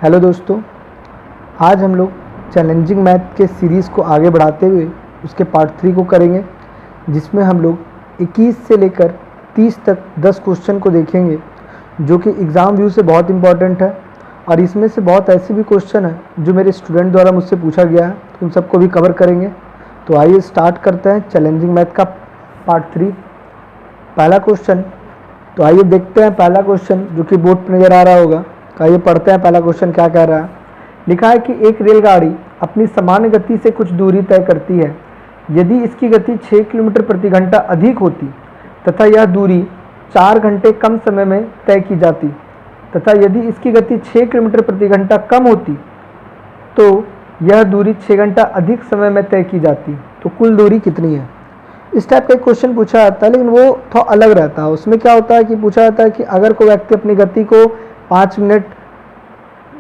Hello दोस्तों, आज हम लोग चैलेंजिंग मैथ के सीरीज़ को आगे बढ़ाते हुए उसके पार्ट 3 को करेंगे, जिसमें हम लोग 21 से लेकर 30 तक 10 क्वेश्चन को देखेंगे जो कि एग्ज़ाम व्यू से बहुत इंपॉर्टेंट है। और इसमें से बहुत ऐसे भी क्वेश्चन हैं जो मेरे स्टूडेंट द्वारा मुझसे पूछा गया है, तो उन सबको भी कवर करेंगे। तो आइए स्टार्ट करते हैं चैलेंजिंग मैथ का पार्ट 3। पहला क्वेश्चन, तो आइए देखते हैं पहला क्वेश्चन जो कि बोर्ड पर नज़र आ रहा होगा। आइए पढ़ते हैं पहला क्वेश्चन क्या कह रहा है। लिखा है कि एक रेलगाड़ी अपनी सामान्य गति से कुछ दूरी तय करती है। यदि इसकी गति 6 किलोमीटर प्रति घंटा अधिक होती तथा यह दूरी 4 घंटे कम समय में तय की जाती, तथा यदि इसकी गति 6 किलोमीटर प्रति घंटा कम होती तो यह दूरी 6 घंटा अधिक समय में तय की जाती, तो कुल दूरी कितनी है। इस टाइप का एक क्वेश्चन पूछा जाता है, लेकिन वो थोड़ा अलग रहता है। उसमें क्या होता है कि पूछा जाता है कि अगर कोई व्यक्ति अपनी गति को 5 मिनट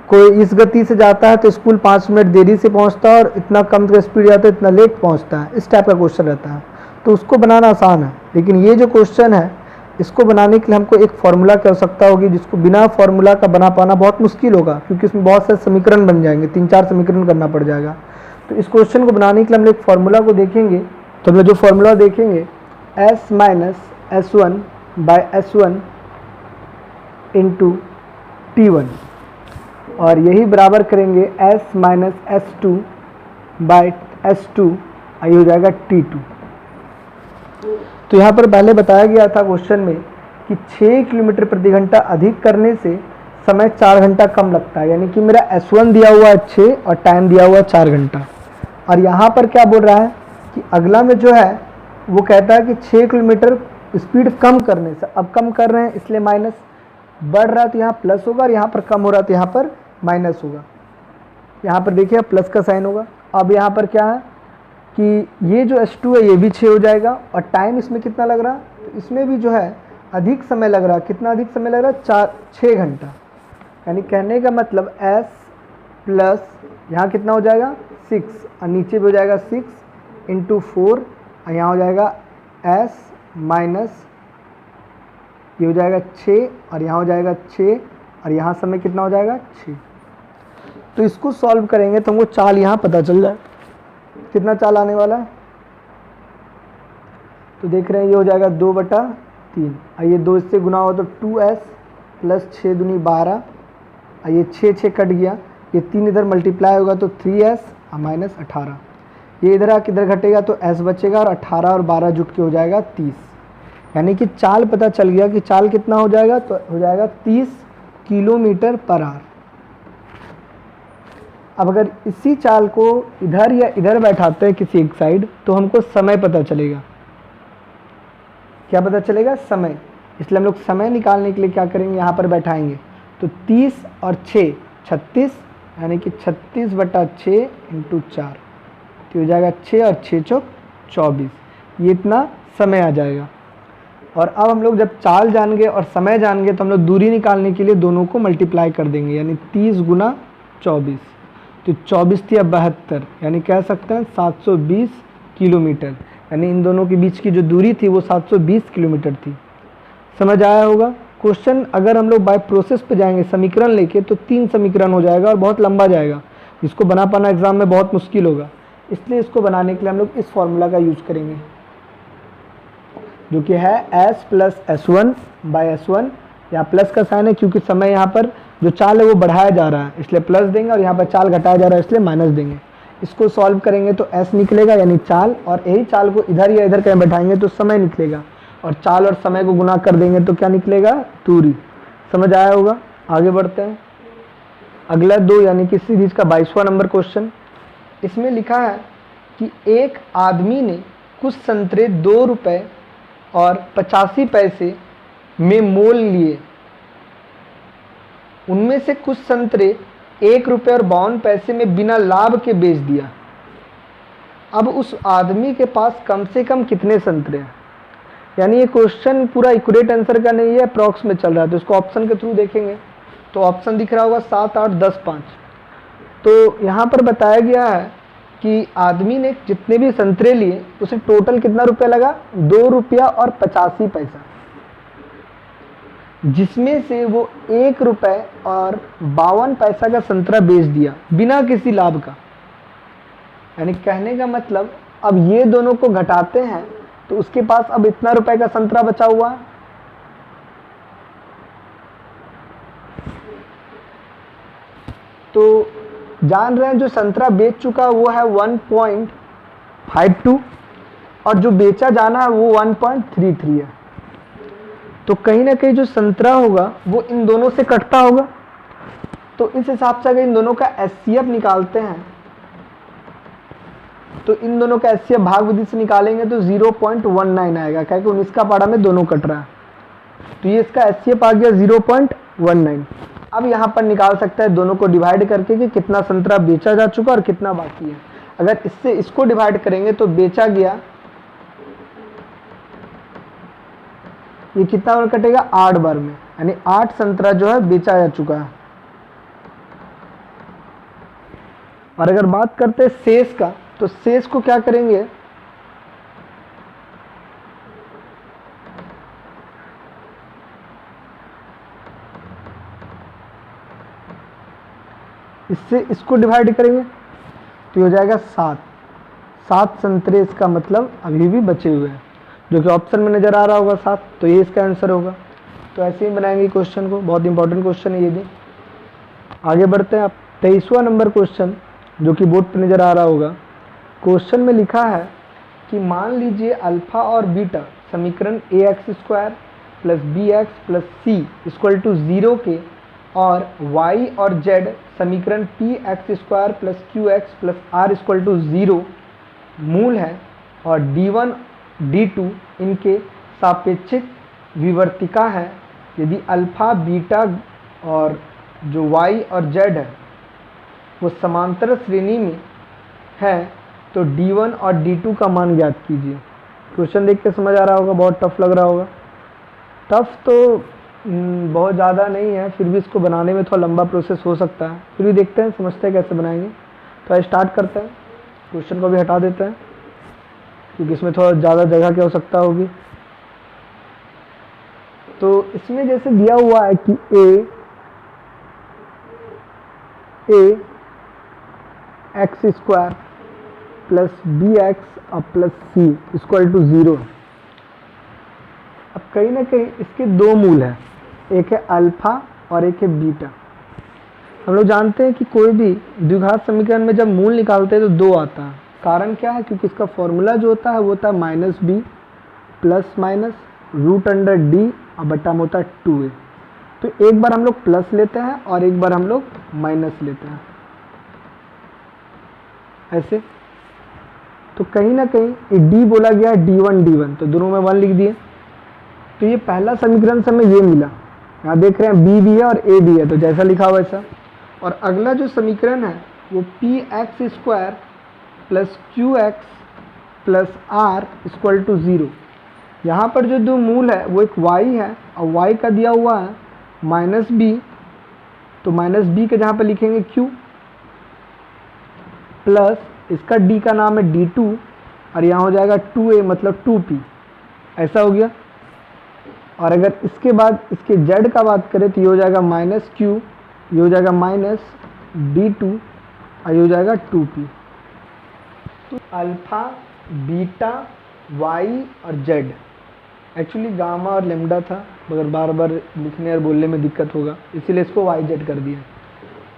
कोई इस गति से जाता है तो स्कूल 5 मिनट देरी से पहुंचता है, और इतना कम स्पीड जाता है इतना लेट पहुंचता है। इस टाइप का क्वेश्चन रहता है, तो उसको बनाना आसान है। लेकिन ये जो क्वेश्चन है, इसको बनाने के लिए हमको एक फार्मूला की आवश्यकता होगी, जिसको बिना फार्मूला का बना पाना बहुत मुश्किल होगा, क्योंकि इसमें बहुत सारे समीकरण बन जाएंगे, 3-4 समीकरण करना पड़ जाएगा। तो इस क्वेश्चन को बनाने के लिए हम लोग फार्मूला को देखेंगे। तो हम लोग जो फार्मूला देखेंगे, s minus S1 bye S1 into T1, और यही बराबर करेंगे s minus S2 bye S2, ये हो जाएगा T2। तो यहाँ पर पहले बताया गया था क्वेश्चन में कि 6 किलोमीटर प्रति घंटा अधिक करने से समय 4 घंटा कम लगता है, यानी कि मेरा S1 दिया हुआ है 6 और टाइम दिया हुआ है 4 घंटा। और यहाँ पर क्या बोल रहा है कि अगला में जो है वो कहता है कि 6 किलोमीटर स्पीड कम करने से, अब कम कर रहे हैं इसलिए माइनस, बढ़ रहा है तो यहाँ प्लस होगा, और यहाँ पर कम हो रहा है तो यहाँ पर माइनस होगा। यहाँ पर देखिए प्लस का साइन होगा। अब यहाँ पर क्या है कि ये जो S2 है ये भी 6 हो जाएगा, और टाइम इसमें कितना लग रहा है, तो इसमें भी जो है अधिक समय लग रहा है। कितना अधिक समय लग रहा है, 6 घंटा। यानी कहने का मतलब S प्लस यहाँ कितना हो जाएगा 6, और नीचे भी हो जाएगा 6 इंटू 4, और यहाँ हो जाएगा S माइनस ये हो जाएगा 6, और यहाँ हो जाएगा 6, और यहाँ समय कितना हो जाएगा 6। तो इसको सॉल्व करेंगे तो हमको चाल यहाँ पता चल जाए, कितना चाल आने वाला है। तो देख रहे हैं ये हो जाएगा 2/3, और ये 2 इससे गुना हो तो 2s प्लस 6 दूनी 12, और ये 6 कट गया, ये 3 इधर मल्टीप्लाई होगा तो 3s और माइनस 18, ये इधर किधर घटेगा तो s बचेगा, और 18 और 12 जुट के हो जाएगा 30। यानी कि चाल पता चल गया कि चाल कितना हो जाएगा, तो हो जाएगा 30 किलोमीटर पर आवर। अब अगर इसी चाल को इधर या इधर बैठाते हैं किसी एक साइड, तो हमको समय पता चलेगा। क्या पता चलेगा, समय। इसलिए हम लोग समय निकालने के लिए क्या करेंगे, यहाँ पर बैठाएंगे तो 30 और 6 36, यानी कि 36/6 इंटू 4, तो हो जाएगा 6 और 6 चौक 24, ये इतना समय आ जाएगा। और अब हम लोग जब चाल जान गए और समय जान गए, तो हम लोग दूरी निकालने के लिए दोनों को मल्टीप्लाई कर देंगे, यानी 30 गुना 24, तो 24 थी 72, यानी कह सकते हैं 720 किलोमीटर। यानी इन दोनों के बीच की जो दूरी थी वो 720 किलोमीटर थी। समझ आया होगा। क्वेश्चन अगर हम लोग बाय प्रोसेस पे जाएंगे समीकरण लेके, तो 3 समीकरण हो जाएगा और बहुत लंबा जाएगा, इसको बना पाना एग्जाम में बहुत मुश्किल होगा। इसलिए इसको बनाने के लिए हम लोग इस फॉर्मूला का यूज करेंगे, जो कि है s plus S1 bye S1। यहाँ प्लस का साइन है क्योंकि समय यहाँ पर जो चाल है वो बढ़ाया जा रहा है, इसलिए प्लस देंगे, और यहाँ पर चाल घटाया जा रहा है इसलिए माइनस देंगे। इसको सॉल्व करेंगे तो s निकलेगा, यानी चाल, और यही चाल को इधर या इधर कहीं बैठाएंगे तो समय निकलेगा, और चाल और समय को गुना कर देंगे तो क्या निकलेगा, दूरी। समझ आया होगा। आगे बढ़ते हैं अगला 2, यानी कि सीरीज का 22वां नंबर क्वेश्चन। इसमें लिखा है कि एक आदमी ने कुछ संतरे 2 रुपये और 85 पैसे में मोल लिए, उनमें से कुछ संतरे 1 रुपये और 52 पैसे में बिना लाभ के बेच दिया। अब उस आदमी के पास कम से कम कितने संतरे हैं। यानी ये क्वेश्चन पूरा एक्यूरेट आंसर का नहीं है, अप्रॉक्स में चल रहा है, तो इसको ऑप्शन के थ्रू देखेंगे। तो ऑप्शन दिख रहा होगा 7, 8, 10, 5। तो यहाँ पर बताया गया है कि आदमी ने जितने भी संतरे लिए उसे टोटल कितना रुपया लगा, 2 रुपया और 85 पैसा। जिसमें से वो 1 रुपये और 52 पैसा का संतरा बेच दिया बिना किसी लाभ का। यानी कहने का मतलब अब ये दोनों को घटाते हैं तो उसके पास अब इतना रुपए का संतरा बचा हुआ है। तो जान रहे हैं जो संतरा बेच चुका वो है 1.52 और जो बेचा जाना है वो 1.33 है। तो कहीं ना कहीं जो संतरा होगा वो इन दोनों से कटता होगा। तो इस हिसाब से अगर इन दोनों का एचसीएफ निकालते हैं तो इन दोनों का एचसीएफ भाग विधि से निकालेंगे तो 0.19 आएगा, क्योंकि 19 का पारा में दोनों कट रहा है। तो ये इसका एचसीएफ आ गया 0.19। अब यहाँ पर निकाल सकता है दोनों को डिवाइड करके कि कितना संतरा बेचा जा चुका और कितना बाकी है। अगर इससे इसको डिवाइड करेंगे तो बेचा गया, ये कितना बार कटेगा 8 बार में, यानी 8 संतरा जो है बेचा जा चुका है। और अगर बात करते हैं शेष का, तो शेष को क्या करेंगे, इससे इसको डिवाइड करेंगे तो ये हो जाएगा 7 संतरे इसका मतलब अभी भी बचे हुए हैं, जो कि ऑप्शन में नजर आ रहा होगा 7। तो ये इसका आंसर होगा। तो ऐसे ही बनाएंगे क्वेश्चन को, बहुत इंपॉर्टेंट क्वेश्चन है ये भी। आगे बढ़ते हैं। 23वां नंबर क्वेश्चन जो कि बोर्ड पर नजर आ रहा होगा। क्वेश्चन में लिखा है कि मान लीजिए अल्फा और बीटा समीकरण ax² plus bx plus c equal to 0 के और y और z समीकरण px² plus qx plus r equal to 0 मूल है और d1 d2 इनके सापेक्षिक विवर्तिका है। यदि अल्फा बीटा और जो y और z है वो समांतर श्रेणी में है तो d1 और d2 का मान ज्ञात कीजिए। क्वेश्चन देख के समझ आ रहा होगा, बहुत टफ लग रहा होगा। टफ तो बहुत ज़्यादा नहीं है, फिर भी इसको बनाने में थोड़ा लंबा प्रोसेस हो सकता है। फिर भी देखते हैं, समझते हैं कैसे बनाएंगे। तो स्टार्ट करते हैं। क्वेश्चन को भी हटा देते हैं क्योंकि इसमें थोड़ा ज़्यादा जगह की आवश्यकता होगी। तो इसमें जैसे दिया हुआ है कि ax² प्लस bx और प्लस c इक्वल टू 0। अब कहीं ना कहीं इसके दो मूल हैं, एक है अल्फा और एक है बीटा। हम लोग जानते हैं कि कोई भी द्विघात समीकरण में जब मूल निकालते हैं तो 2 आता है। कारण क्या है, क्योंकि इसका फॉर्मूला जो होता है वो होता है -b प्लस माइनस √d और बटा में होता है 2a। तो एक बार हम लोग प्लस लेते हैं और एक बार हम लोग माइनस लेते हैं, ऐसे। तो कहीं ना कहीं d बोला गया d1 तो दोनों में 1 लिख दिए। तो ये पहला समीकरण से हमें ये मिला, यहाँ देख रहे हैं b भी है और a भी है, तो जैसा लिखा हुआ वैसा। और अगला जो समीकरण है वो px² plus qx plus r equal to 0। यहाँ पर जो दो मूल है वो एक y है और y का दिया हुआ है -b, तो -b के जहाँ पर लिखेंगे q प्लस इसका d का नाम है d2 और यहाँ हो जाएगा 2a मतलब 2p, ऐसा हो गया। और अगर इसके बाद इसके z का बात करें तो ये हो जाएगा -q, ये हो जाएगा -d2 और ये हो जाएगा 2p। तो अल्फा बीटा y और z एक्चुअली गामा और लेमडा था, मगर बार बार लिखने और बोलने में दिक्कत होगा, इसीलिए इसको yz कर दिया।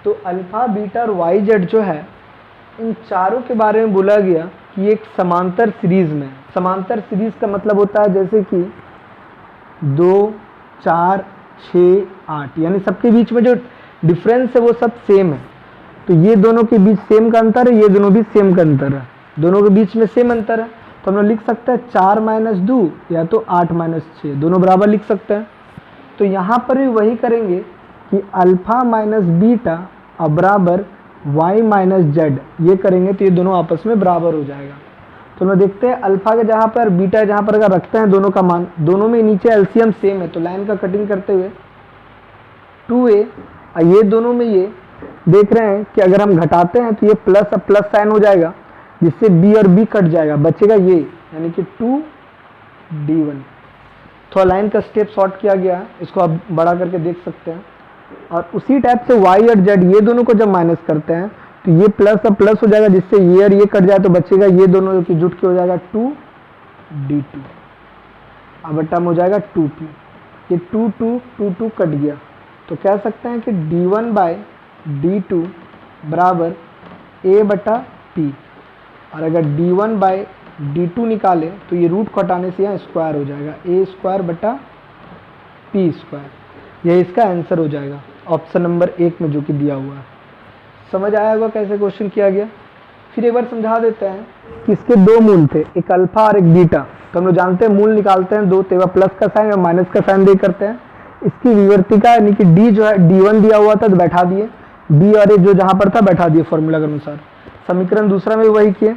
तो अल्फा बीटा और yz जो है इन चारों के बारे में बोला गया कि एक समांतर सीरीज में। समांतर सीरीज का मतलब होता है जैसे कि 2, 4, 6, 8, यानी सबके बीच में जो डिफरेंस है वो सब सेम है। तो ये दोनों के बीच सेम का अंतर है, ये दोनों भी सेम का अंतर है, दोनों के बीच में सेम अंतर है। तो हम लोग लिख सकते हैं 4 - 2 या तो 8 - 6, दोनों बराबर लिख सकते हैं। तो यहाँ पर भी वही करेंगे कि अल्फा माइनस बीटा और बराबर y माइनस z, ये करेंगे तो ये दोनों आपस में बराबर हो जाएगा। तो हम देखते हैं अल्फा के जहाँ पर बीटा जहाँ पर अगर रखते हैं दोनों का मान, दोनों में नीचे एलसीएम सेम है, तो लाइन का कटिंग करते हुए 2a और ये दोनों में ये देख रहे हैं कि अगर हम घटाते हैं तो ये प्लस अब प्लस साइन हो जाएगा, जिससे b और b कट जाएगा, बचेगा ये, यानी कि 2d1। थोड़ा लाइन का स्टेप शॉर्ट किया गया है, इसको आप बड़ा करके देख सकते हैं। और उसी टाइप से y और z ये दोनों को जब माइनस करते हैं तो ये प्लस अब प्लस हो जाएगा, जिससे ये और ये कट जाए तो बचेगा ये दोनों जो कि जुट के हो जाएगा 2d2, अब बट्टा में हो जाएगा 2p। ये 2 कट गया तो कह सकते हैं कि d1/d2 बराबर a/p। और अगर d1/d2 निकालें तो ये रूट को हटाने से यहाँ स्क्वायर हो जाएगा a²/p²। यह इसका आंसर हो जाएगा ऑप्शन नंबर 1 में जो कि दिया हुआ है। समझ आया होगा कैसे क्वेश्चन किया गया। फिर एक बार समझा देते हैं कि इसके दो मूल थे, एक अल्फा और एक बीटा। तो हम लोग जानते हैं मूल निकालते हैं दो, तो प्लस का साइन और माइनस का साइन दे करते हैं। इसकी विवर्तिका यानी कि डी जो है d1 दिया हुआ था तो बैठा दिए, बी और ए जो जहाँ पर था बैठा दिए फॉर्मूला के अनुसार। समीकरण दूसरा में वही किए।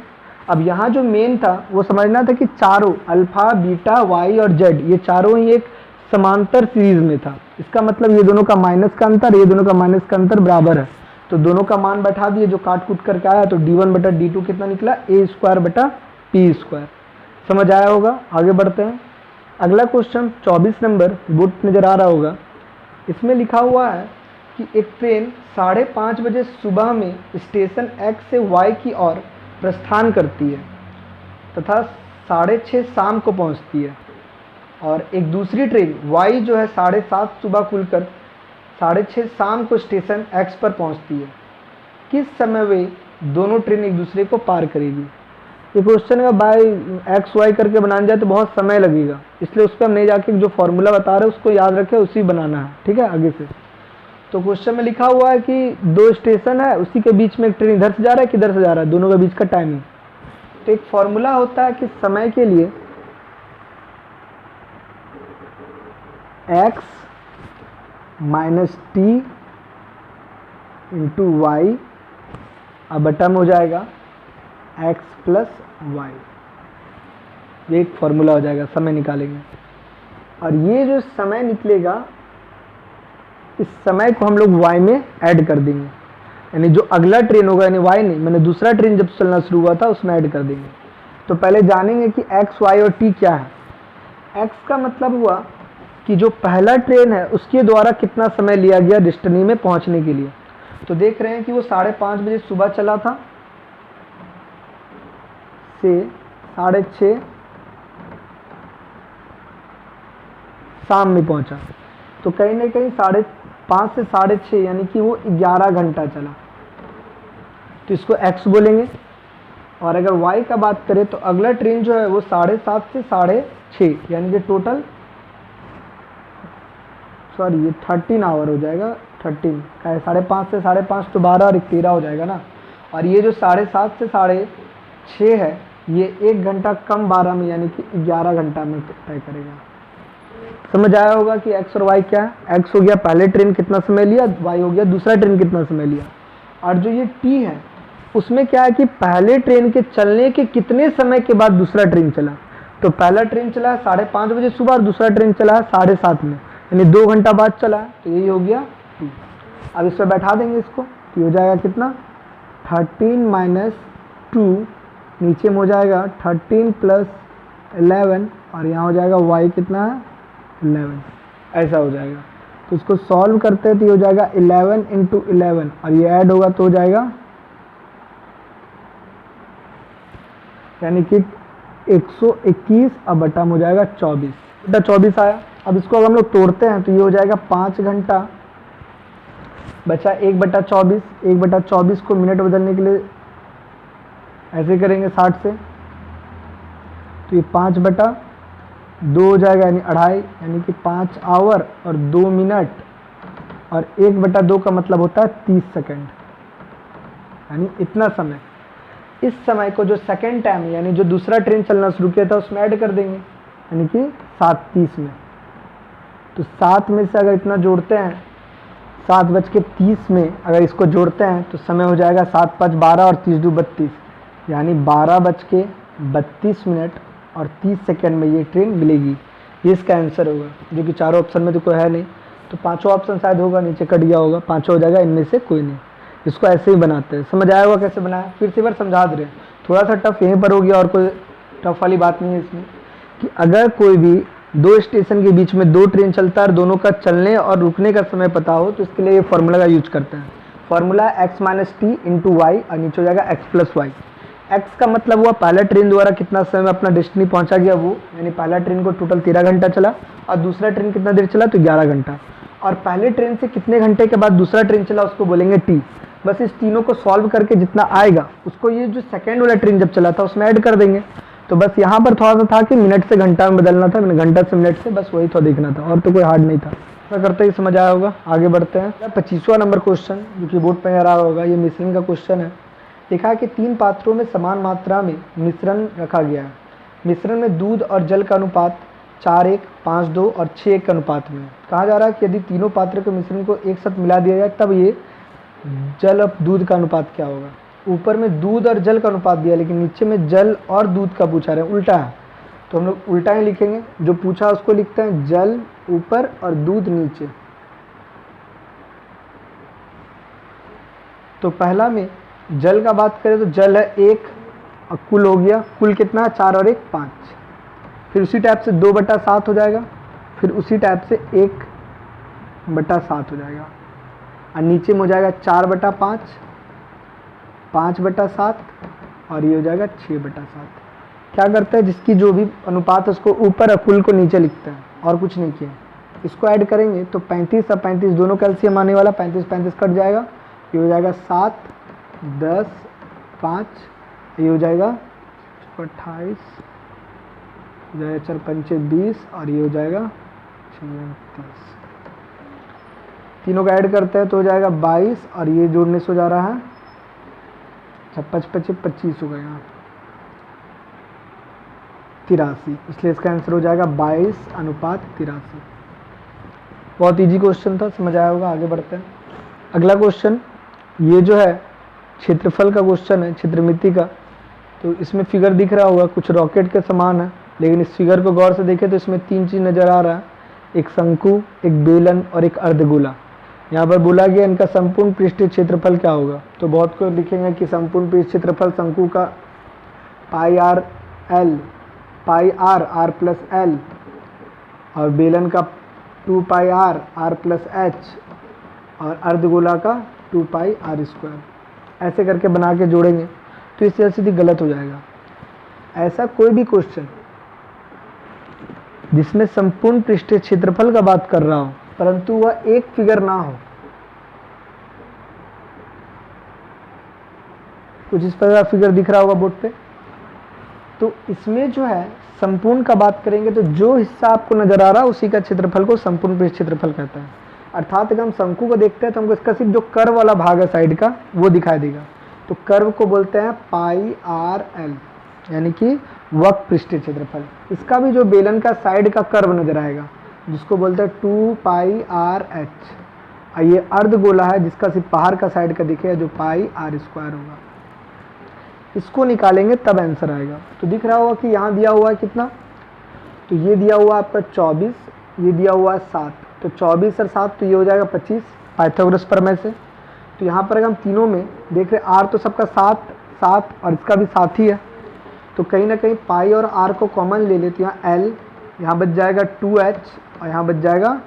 अब यहाँ जो मेन था वो समझना था कि चारों अल्फा बीटा वाई और जेड ये चारों ही एक समांतर सीरीज में था। इसका मतलब ये दोनों का माइनस का अंतर, ये दोनों का माइनस का अंतर बराबर है, तो दोनों का मान बैठा दिए जो काट कूट करके आया। तो d1/d2 कितना निकला, a²/p²। समझ आया होगा। आगे बढ़ते हैं। अगला क्वेश्चन 24 नंबर बोर्ड नजर आ रहा होगा। इसमें लिखा हुआ है कि एक ट्रेन 5:30 बजे सुबह में स्टेशन x से y की ओर प्रस्थान करती है तथा 6:30 शाम को पहुंचती है, और एक दूसरी ट्रेन y जो है 7:30 सुबह खुलकर 6:30 शाम को स्टेशन x पर पहुंचती है। किस समय वे दोनों ट्रेन एक दूसरे को पार करेगी। ये क्वेश्चन का बाय एक्स वाई करके बनाना जाए तो बहुत समय लगेगा, इसलिए उस पर हम नहीं जाके जो फॉर्मूला बता रहे हैं उसको याद रखें, उसी बनाना है। ठीक है, आगे से तो क्वेश्चन में लिखा हुआ है कि दो स्टेशन है, उसी के बीच में एक ट्रेन इधर से जा रहा है किधर से जा रहा है, दोनों के बीच का टाइमिंग। तो एक फॉर्मूला होता है कि समय के लिए x minus t into y, अब बटा में हो जाएगा x प्लस वाई। ये एक फॉर्मूला हो जाएगा, समय निकालेंगे। और ये जो समय निकलेगा इस समय को हम लोग y में ऐड कर देंगे, यानी जो अगला ट्रेन होगा, यानी y नहीं, मैंने दूसरा ट्रेन जब चलना शुरू हुआ था उसमें ऐड कर देंगे। तो पहले जानेंगे कि x, y और t क्या है। x का मतलब हुआ कि जो पहला ट्रेन है उसके द्वारा कितना समय लिया गया डेस्टिनी में पहुंचने के लिए। तो देख रहे हैं कि वो 5:30 बजे सुबह चला था से 6:30 शाम में पहुंचा, तो कहीं ना कहीं 5:30 से 6:30 यानी कि वो 11 घंटा चला, तो इसको x बोलेंगे। और अगर y का बात करें तो अगला ट्रेन जो है वो 7:30 से 6:30 यानी कि टोटल ये 13 आवर हो जाएगा। 13 का 5:30 से 5:30 तो 12 और 13 हो जाएगा ना। और ये जो 7:30 से 6:30 है ये 1 घंटा कम 12 में यानी कि 11 घंटा में तय करेगा। समझ आया होगा कि x और y क्या है। x हो गया पहले ट्रेन कितना समय लिया, y हो गया दूसरा ट्रेन कितना समय लिया। और जो ये t है उसमें क्या है कि पहले ट्रेन के चलने के कितने समय के बाद दूसरा ट्रेन चला। तो पहला ट्रेन चला है 5:30 बजे सुबह और दूसरा ट्रेन चला है 7:30 में, यानी 2 घंटा बाद चला है, तो यही हो गया t। अब इस पर बैठा देंगे इसको, तो हो जाएगा कितना 13 माइनस 2, नीचे में हो जाएगा 13 प्लस 11 और यहाँ हो जाएगा y कितना है 11, ऐसा हो जाएगा। तो इसको सॉल्व करते हैं तो ये हो जाएगा 11 इंटू 11 और ये ऐड होगा तो हो जाएगा यानी कि 121 अब बटा में हो जाएगा 24, बटा 24 आया। अब इसको अगर हम लोग तोड़ते हैं तो ये हो जाएगा 5 घंटा बचा 1/24। 1/24 को मिनट बदलने के लिए ऐसे करेंगे 60 से, तो ये 5/2 हो जाएगा यानी 2.5, यानी कि 5 आवर और 2 मिनट। और 1/2 का मतलब होता है 30 सेकंड, यानी इतना समय। इस समय को जो सेकंड टाइम यानी जो दूसरा ट्रेन चलना शुरू किया था उसमें ऐड कर देंगे, यानी कि 7:30 में। तो 7 में से अगर इतना जोड़ते हैं 7:30 में अगर इसको जोड़ते हैं तो समय हो जाएगा 7 5 12 और 30 2 32, यानी 12:32 मिनट और 30 सेकंड में ये ट्रेन मिलेगी। ये इसका आंसर होगा, जो कि चारों ऑप्शन में तो कोई है नहीं, तो पांचों ऑप्शन शायद होगा, नीचे कट गया होगा, पांचों हो जाएगा, इनमें से कोई नहीं। इसको ऐसे ही बनाते हैं। समझ आया होगा कैसे बनाया, फिर से बार समझा दे रहे हैं। थोड़ा सा टफ यहीं पर हो गया और कोई टफ वाली बात नहीं है इसमें, कि अगर कोई भी दो स्टेशन के बीच में दो ट्रेन चलता है और दोनों का चलने और रुकने का समय पता हो तो इसके लिए ये फार्मूला का यूज करते हैं। Formula x minus t into y और नीचे हो जाएगा x प्लस वाई। एक्स का मतलब हुआ पहला ट्रेन द्वारा कितना समय में अपना डेस्टिनी पहुंचा गया वो, यानी पहला ट्रेन को टोटल 13 घंटा चला और दूसरा ट्रेन कितना देर चला तो 11 घंटा। और पहले ट्रेन से कितने घंटे के बाद दूसरा ट्रेन चला उसको बोलेंगे टी। बस इस तीनों को सॉल्व करके जितना आएगा उसको ये जो सेकेंड वाला ट्रेन जब चला था उसमें ऐड कर देंगे। तो बस यहाँ पर थोड़ा सा था कि मिनट से घंटा में बदलना था, मैंने घंटा से मिनट से, बस वही थोड़ा देखना था और तो कोई हार्ड नहीं था। ऐसा करते ही समझ आया होगा। आगे बढ़ते हैं। 25वां नंबर क्वेश्चन जो कि बोर्ड पर आ रहा होगा, ये मिश्रण का क्वेश्चन है। लिखा है कि 3 पात्रों में समान मात्रा में मिश्रण रखा गया है। मिश्रण में दूध और जल का अनुपात 4:1, 5:2 और 6:1 के अनुपात में। कहा जा रहा है कि यदि तीनों पात्रों के मिश्रण को एक साथ मिला दिया जाए तब ये जल और दूध का अनुपात क्या होगा। ऊपर में दूध और जल का अनुपात दिया लेकिन नीचे में जल और दूध का पूछा रहे हैं, उल्टा है। तो हम लोग उल्टा ही लिखेंगे, जो पूछा उसको लिखते हैं जल ऊपर और दूध नीचे। तो पहला में जल का बात करें तो जल है 1 और कुल हो गया, कुल कितना 4 और 1 5। फिर उसी टाइप से 2/7 हो जाएगा, फिर उसी टाइप से 1/7 हो जाएगा और नीचे में हो जाएगा 4/5, 5/7 और ये हो जाएगा 6/7। क्या करते हैं जिसकी जो भी अनुपात है उसको ऊपर और कुल को नीचे लिखते हैं और कुछ नहीं किया। इसको ऐड करेंगे तो 35 और 35 दोनों कैल्शियम आने वाला, 35 कट जाएगा, ये हो जाएगा 7, 10, 5, ये हो जाएगा 28, 4 पंचे 20 और ये हो जाएगा 36। तीनों का ऐड करते हैं तो हो जाएगा 22 और ये जोड़ने से हो जा रहा है 55 25 हो गया 83, इसलिए इसका आंसर हो जाएगा 22:83। बहुत इजी क्वेश्चन था, समझ आया होगा। आगे बढ़ते हैं। अगला क्वेश्चन ये जो है क्षेत्रफल का क्वेश्चन है, क्षेत्रमिति का। तो इसमें फिगर दिख रहा होगा कुछ रॉकेट के समान है, लेकिन इस फिगर को गौर से देखें तो इसमें 3 चीज़ नज़र आ रहा है, एक शंकु, एक बेलन और एक अर्धगोला। यहाँ पर बोला गया इनका संपूर्ण पृष्ठीय क्षेत्रफल क्या होगा। तो बहुत को लिखेंगे कि संपूर्ण पृष्ठ क्षेत्रफल शंकु का πr r प्लस एल और बेलन का 2πr r प्लस एच और अर्धगोला का 2πr²। ऐसे करके बना के जोड़ेंगे तो इससे सीधी गलत हो जाएगा। ऐसा कोई भी क्वेश्चन जिसमें संपूर्ण पृष्ठीय क्षेत्रफल का बात कर रहा हो परंतु वह एक फिगर ना हो, कुछ इस प्रकार फिगर दिख रहा होगा बोर्ड पे, तो इसमें जो है संपूर्ण का बात करेंगे तो जो हिस्सा आपको नजर आ रहा है उसी का क्षेत्रफल को संपूर्ण पृष्ठ क्षेत्रफल कहता है। अर्थात अगर हम शंकु को देखते हैं तो हमको इसका सिर्फ जो कर्व वाला भाग है साइड का वो दिखाई देगा, तो कर्व को बोलते हैं πrl, यानी कि वक्र पृष्ठीय क्षेत्रफल। इसका भी जो बेलन का साइड का कर्व नजर आएगा जिसको बोलते हैं 2πrh, और ये अर्धगोला है जिसका सिर्फ बाहर का साइड का दिखेगा जो πr² होगा। इसको निकालेंगे तब आंसर आएगा। तो दिख रहा होगा कि यहाँ दिया हुआ है कितना, तो ये दिया हुआ आपका 24, ये दिया हुआ है 7, तो 24 और 7 तो ये हो जाएगा 25 पाइथागोरस प्रमेय से। तो यहाँ पर अगर हम तीनों में देख रहे आर तो सबका 7 7 और इसका भी 7 ही है, तो कहीं ना कहीं पाई और आर को कॉमन ले लेते हैं। यहाँ एल, यहाँ बच जाएगा 2h और यहाँ बच जाएगा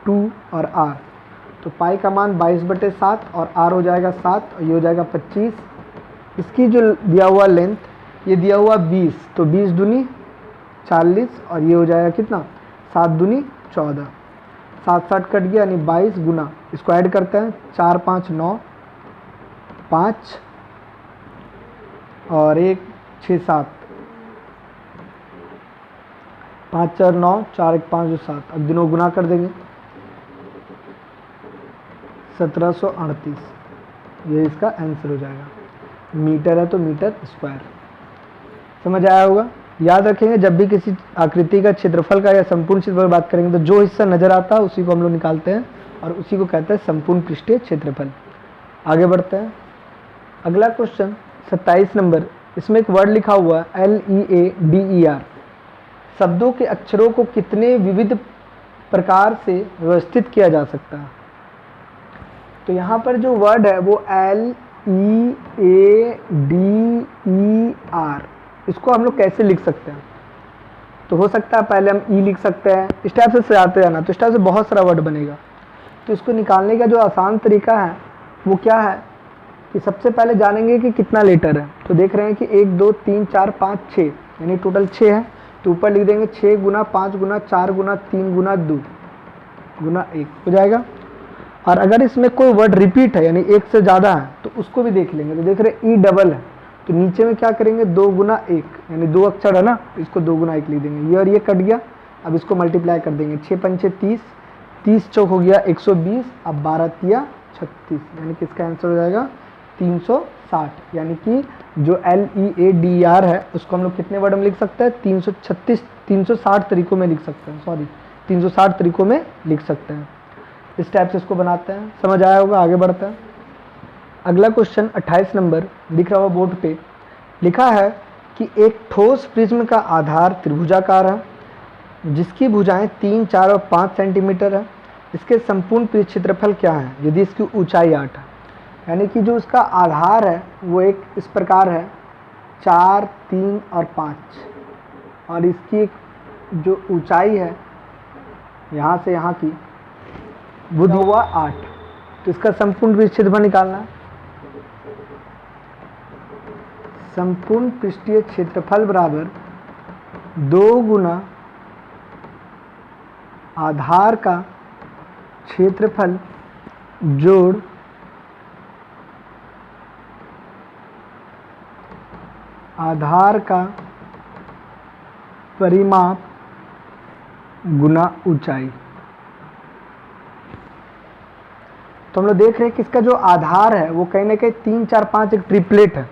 2 और r, तो पाई का मान 22/7 और r हो जाएगा 7 और ये हो जाएगा 25। इसकी जो दिया हुआ लेंथ ये दिया हुआ 20, तो 20 दूनी 40 और ये हो जाएगा कितना 7 दूनी 14, 7 7 कट गया यानी 22 गुना, इसको ऐड करते हैं 4 5 9 5 और 1 6 7, 5 4 9 4 1 5 2 7, अब दिनों गुना कर देंगे 1738, ये इसका आंसर हो जाएगा। मीटर है तो मीटर स्क्वायर। समझ आया होगा। याद रखेंगे जब भी किसी आकृति का क्षेत्रफल का या संपूर्ण क्षेत्रफल बात करेंगे तो जो हिस्सा नजर आता है उसी को हम लोग निकालते हैं और उसी को कहते हैं संपूर्ण पृष्ठीय क्षेत्रफल। आगे बढ़ते हैं। अगला क्वेश्चन 27 नंबर, इसमें एक वर्ड लिखा हुआ है LEADER। शब्दों के अक्षरों को कितने विविध प्रकार से व्यवस्थित किया जा सकता है। तो यहाँ पर जो वर्ड है वो LEADER, इसको हम लोग कैसे लिख सकते हैं। तो हो सकता है पहले हम ई लिख सकते हैं, इस टाइप से सजाते जाना, तो इस टाइप से बहुत सारा वर्ड बनेगा। तो इसको निकालने का जो आसान तरीका है वो क्या है कि सबसे पहले जानेंगे कि कितना लेटर है। तो देख रहे हैं कि 1 2 3 4 5 6 यानी टोटल 6 है। तो ऊपर लिख देंगे 6 गुना 5 गुना 4 गुना 3 गुना 2 गुना 1 हो जाएगा। और अगर इसमें कोई वर्ड रिपीट है यानी एक से ज़्यादा है तो उसको भी देख लेंगे। तो देख रहे ई डबल है, तो नीचे में क्या करेंगे 2 गुना 1 यानी 2 अक्षर है ना, इसको 2 गुना 1 लिख देंगे। ये और ये कट गया, अब इसको मल्टीप्लाई कर देंगे। 6 पंचे 30, 30 चौक हो गया 120, अब 12 तिया 36 यानी कि इसका आंसर हो जाएगा 360। यानी कि जो LEADR है उसको हम लोग कितने वर्ड में लिख सकते हैं 360 तरीकों में लिख सकते हैं, 360 तरीकों में लिख सकते हैं। इस टाइप से इसको बनाते हैं, समझ आया होगा। आगे बढ़ते हैं। अगला क्वेश्चन 28 नंबर दिख रहा होगा बोर्ड पे, लिखा है कि एक ठोस प्रिज्म का आधार त्रिभुजाकार है जिसकी भुजाएं 3, 4 और 5 सेंटीमीटर है। इसके संपूर्ण पृष्ठ क्षेत्रफल क्या है यदि इसकी ऊंचाई 8 है। यानी कि जो इसका आधार है वो एक इस प्रकार है 4, 3 और 5, और इसकी जो ऊंचाई है यहाँ से यहाँ की वो हुआ 8। तो इसका संपूर्ण पृष्ठ क्षेत्रफल निकालना है। संपूर्ण पृष्ठीय क्षेत्रफल बराबर 2 गुना आधार का क्षेत्रफल जोड़ आधार का परिमाप गुना ऊंचाई। तो हम लोग देख रहे हैं कि इसका जो आधार है वो कहीं ना कहीं 3, 4, 5 एक ट्रिपलेट है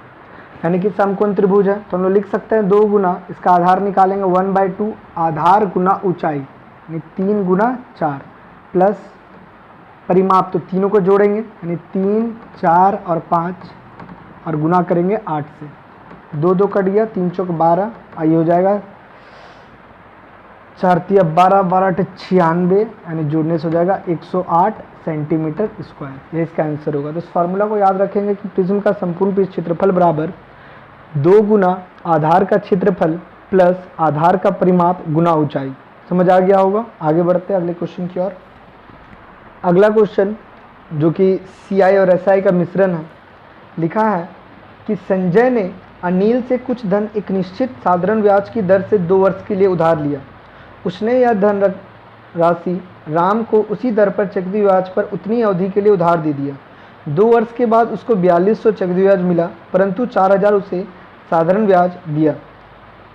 यानी कि समकोण त्रिभुज है। तो हम लोग लिख सकते हैं 2 गुना इसका आधार निकालेंगे 1/2 आधार गुना ऊंचाई यानी 3 गुना 4 प्लस परिमाप, तो तीनों को जोड़ेंगे यानी 3, 4 और 5 और गुना करेंगे 8 से। 2 2 कट गया, 3 चौक 12, आइए हो जाएगा 4 तिया 12, 12 टे 96 यानी जोड़ने से हो जाएगा 108 सेंटीमीटर स्क्वायर। ये इसका आंसर होगा। तो इस फार्मूला को याद रखेंगे कि प्रिज्म का संपूर्ण पृष्ठ क्षेत्रफल बराबर 2 गुना आधार का क्षेत्रफल प्लस आधार का परिमाप गुना ऊंचाई। समझ आ गया होगा। आगे बढ़ते हैं अगले क्वेश्चन की ओर। अगला क्वेश्चन जो कि CI और SI का मिश्रण है, लिखा है कि संजय ने अनिल से कुछ धन एक निश्चित साधारण ब्याज की दर से 2 वर्ष के लिए उधार लिया। उसने यह धन राशि राम को उसी दर पर चक्रवृद्धि ब्याज पर उतनी अवधि के लिए उधार दे दिया। 2 वर्ष के बाद उसको 4200 चक्रवृद्धि ब्याज मिला, परंतु 4000 उसे साधारण ब्याज दिया।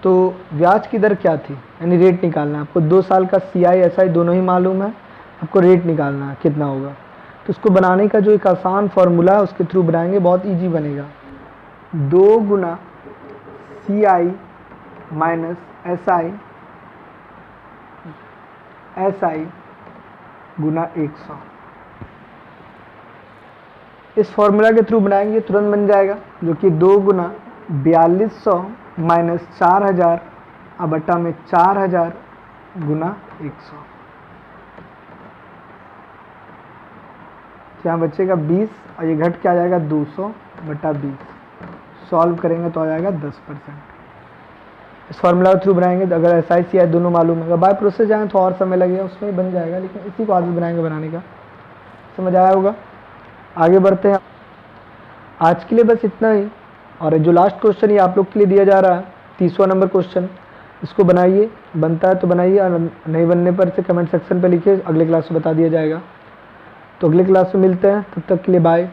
तो ब्याज की दर क्या थी, यानी रेट निकालना है आपको। 2 साल का CI SI दोनों ही मालूम है, आपको रेट निकालना है कितना होगा। तो उसको बनाने का जो एक आसान फार्मूला है उसके थ्रू बनाएंगे, बहुत ईजी बनेगा। 2 गुना CI माइनस SI गुना 100। इस फॉर्मूला के थ्रू बनाएंगे, तुरंत बन जाएगा, जो कि 2 गुना 4200 माइनस 4000 अब बटा में 4000 गुना 100। यहाँ बचेगा 20 और ये घट के आ जाएगा 200 बटा 20। सॉल्व करेंगे तो आ जाएगा 10%। इस फार्मूला के थ्रू बनाएंगे। तो अगर SI CI दोनों मालूम है, बाय प्रोसेस जाएँ तो और समय लगेगा, उसमें ही बन जाएगा, लेकिन इसी को आदत बनाएंगे बनाने का। समझ आया होगा। आगे बढ़ते हैं। आज के लिए बस इतना ही। और जो लास्ट क्वेश्चन ये आप लोग के लिए दिया जा रहा है 30वां नंबर क्वेश्चन, इसको बनाइए, बनता है तो बनाइए, और नहीं बनने पर से कमेंट सेक्शन पर लिखिए, अगले क्लास में बता दिया जाएगा। तो अगले क्लास में मिलते हैं, तब तक के लिए बाय।